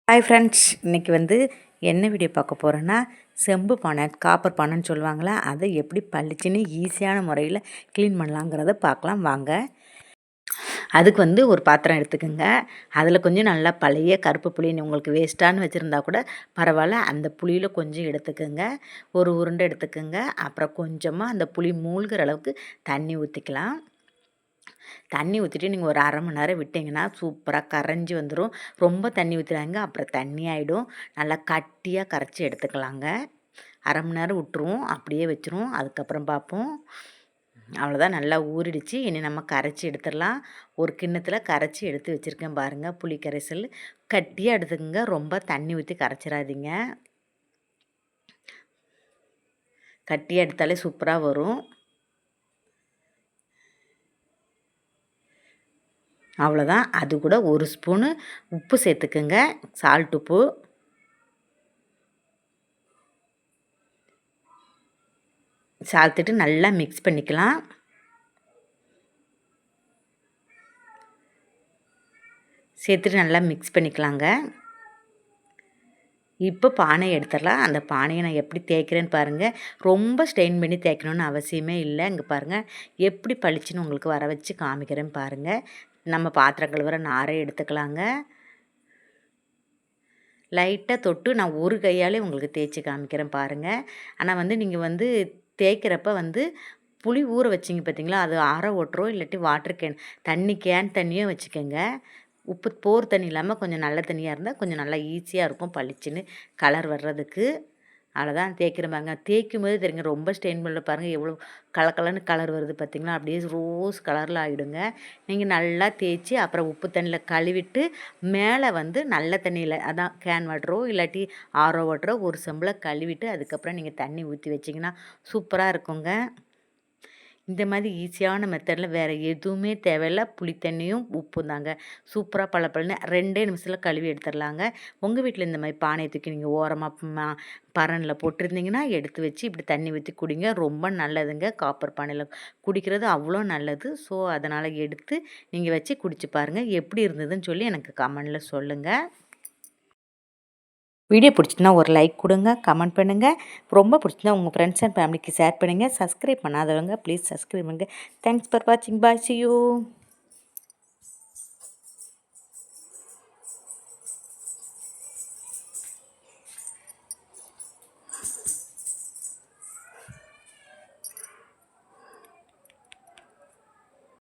Hi friends, இன்றைக்கி என்ன video பார்க்க போகிறேன்னா, செம்பு பானை காப்பர் பானைன்னு சொல்லுவாங்களா, அதை எப்படி பளிச்சுன்னு ஈஸியான முறையில் க்ளீன் பண்ணலாங்கிறத பார்க்கலாம் வாங்க. அதுக்கு ஒரு பாத்திரம் எடுத்துக்கோங்க. அதில் கொஞ்சம் நல்லா பழைய கருப்பு புளி உங்களுக்கு வேஸ்ட்டானு வச்சுருந்தா கூட பரவாயில்ல, அந்த புளியில் கொஞ்சம் எடுத்துக்கோங்க. ஒரு உருண்டை எடுத்துக்கோங்க. அப்புறம் கொஞ்சமாக அந்த புளி மூழ்கிற அளவுக்கு தண்ணி ஊற்றிக்கலாம். தண்ணி ஊற்றிட்டு நீங்கள் ஒரு அரை மணி நேரம் விட்டிங்கன்னா சூப்பராக கரைஞ்சி வந்துடும். ரொம்ப தண்ணி ஊற்றுறாங்க, அப்புறம் தண்ணி ஆகிடும். நல்லா கட்டியாக கரைச்சி எடுத்துக்கலாங்க. அரை மணி நேரம் விட்டுருவோம், அப்படியே வச்சுருவோம். அதுக்கப்புறம் பார்ப்போம். அவ்வளோதான், நல்லா ஊறிடுச்சு. இனி நம்ம கரைச்சி எடுத்துடலாம். ஒரு கிண்ணத்தில் கரைச்சி எடுத்து வச்சுருக்கேன் பாருங்கள். புளி கரைசல் கட்டியாக எடுத்துக்கோங்க, ரொம்ப தண்ணி ஊற்றி கரைச்சிடாதீங்க. கட்டியாக எடுத்தாலே சூப்பராக வரும். அவ்வளோதான். அது கூட ஒரு ஸ்பூனு உப்பு சேர்த்துக்குங்க, சால்ட் உப்பு. சேர்த்துட்டு நல்லா மிக்ஸ் பண்ணிக்கலாம். சேர்த்துட்டு நல்லா மிக்ஸ் பண்ணிக்கலாங்க. இப்போ பானை எடுத்துடலாம். அந்த பானையை நான் எப்படி தேய்க்கிறேன்னு பாருங்கள். ரொம்ப ஸ்ட்ரெயின் பண்ணி தேய்க்கணுன்னு அவசியமே இல்லை. இங்கே பாருங்கள், எப்படி பளிச்சுன்னு உங்களுக்கு வர வச்சு காமிக்கிறேன்னு பாருங்கள். நம்ம பாத்திரம் கழுவுற நாரை எடுத்துக்கலாங்க. லைட்டாக தொட்டு நான் ஒரு கையாலே உங்களுக்கு தேய்ச்சி காமிக்கிறேன் பாருங்கள். ஆனால் நீங்கள் தேய்க்கிறப்ப புளி ஊற வச்சிங்க பார்த்தீங்களா, அது ஆற ஓட்டுறோம், இல்லாட்டி வாட்டர் கேன் கேன் தண்ணியும் வச்சுக்கோங்க. உப்பு போர் தண்ணி இல்லாமல் கொஞ்சம் நல்ல தண்ணியாக இருந்தால் கொஞ்சம் நல்லா ஈஸியாக இருக்கும் பளிச்சுன்னு கலர் வர்றதுக்கு. அவ்வளோதான், தேய்க்கிற பாருங்க. தேய்க்கும் போது தெரியுங்க, ரொம்ப ஸ்டெயின் பண்ணல பாருங்கள், எவ்வளோ கலக்கலன்னு கலர் வருது பார்த்திங்களா, அப்படியே ரோஸ் கலரில் ஆகிடுங்க. நீங்கள் நல்லா தேய்ச்சி அப்புறம் உப்பு தண்ணியில் கழுவிட்டு மேலே நல்ல தண்ணியில், அதான் கேன் வாட்டரோ இல்லாட்டி ஆரோ வாட்டரோ ஒரு செம்பில் கழுவிட்டு அதுக்கப்புறம் நீங்கள் தண்ணி ஊற்றி வச்சிங்கன்னா சூப்பராக இருக்குங்க. இந்த மாதிரி ஈஸியான மெத்தடில் வேறு எதுவுமே தேவையில்லை. புளி தண்ணியும் உப்பும் தாங்க. சூப்பராக பளபளன்னு 2 நிமிஷத்தில் கழுவி எடுத்துடலாங்க. உங்கள் வீட்டில் இந்த மாதிரி பானையை தூக்கி நீங்கள் ஓரமாக பரனில் போட்டிருந்தீங்கன்னா எடுத்து வச்சு இப்படி தண்ணி ஊற்றி குடிங்க. ரொம்ப நல்லதுங்க. காப்பர் பானையில் குடிக்கிறது அவ்வளோ நல்லது. ஸோ அதனால் எடுத்து நீங்கள் வச்சு குடிச்சு பாருங்கள். எப்படி இருந்ததுன்னு சொல்லி எனக்கு கமெண்டில் சொல்லுங்கள். வீடியோ பிடிச்சிருந்தா ஒரு லைக் கொடுங்க, கமெண்ட் பண்ணுங்கள். ரொம்ப பிடிச்சிருந்தா உங்கள் ஃப்ரெண்ட்ஸ் அண்ட் ஃபேமிலிக்கு ஷேர் பண்ணுங்கள். சப்ஸ்கிரைப் பண்ணாதவங்க ப்ளீஸ் சப்ஸ்கிரைப் பண்ணுங்கள். தேங்க்ஸ் ஃபார் வாட்சிங். பாய், see you.